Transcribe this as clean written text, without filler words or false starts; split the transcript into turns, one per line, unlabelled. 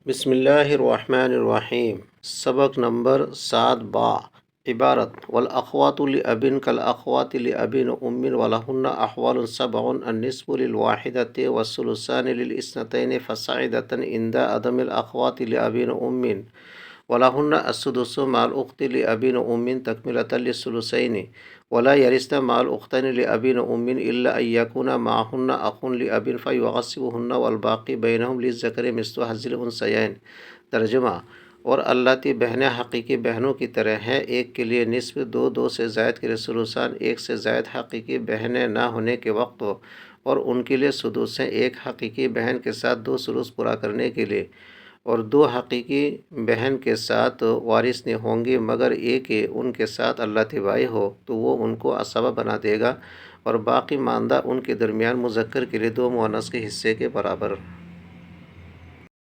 बिस्मिल्लाहिर्रहमानिर्रहीम। सबक नंबर 7 बा। इबारत वल अख़वातु लिअबिन कल अख़वाति लिअबिन उम्मिन वलहुन्ना अहवालुन सबउन अन्निस्फु लिलवाहिदति वस्सुलुसानि लिलइस्नतैनि फ़साइदतन इंदा अदमिल अख़वाति लिअबिन उम्मिन वलहुन्ना अस्सुदुसु माल उख्ति लिअबिन उम्मिन तकमिलतन लिस्सुलुसैनि वला यरिस्ना माल उख्तैनि लिअबिन उम्मिन इल्ला अन यकुना माहुन्ना अखुन लिअबिन फ़युग़स्सिबुहुन्ना वल बाक़ी बैनहुम लिज़्ज़करि मिस्लु हज़्ज़िल उन्सयैन। तर्जुमा। और अल्लाती बहनें हकीकी बहनों की तरह हैं, एक के लिए निस्फ दो, दो से ज़ायद के लिए सुलुसान, एक से ज़ायद हकीकी बहनें ना होने के वक्त हो, और उनके लिए सुदुस हैं एक हकीकी बहन के साथ दो सुलुस पूरा करने के लिए, और दो हकीकी बहन के साथ वारिस नहीं होंगे मगर एक उनके साथ अल्लाह तिबाई हो तो वो उनको असबा बना देगा, और बाकी मानदा उनके दरमियान मुज़क्कर के लिए दो मुअन्नस के हिस्से के बराबर।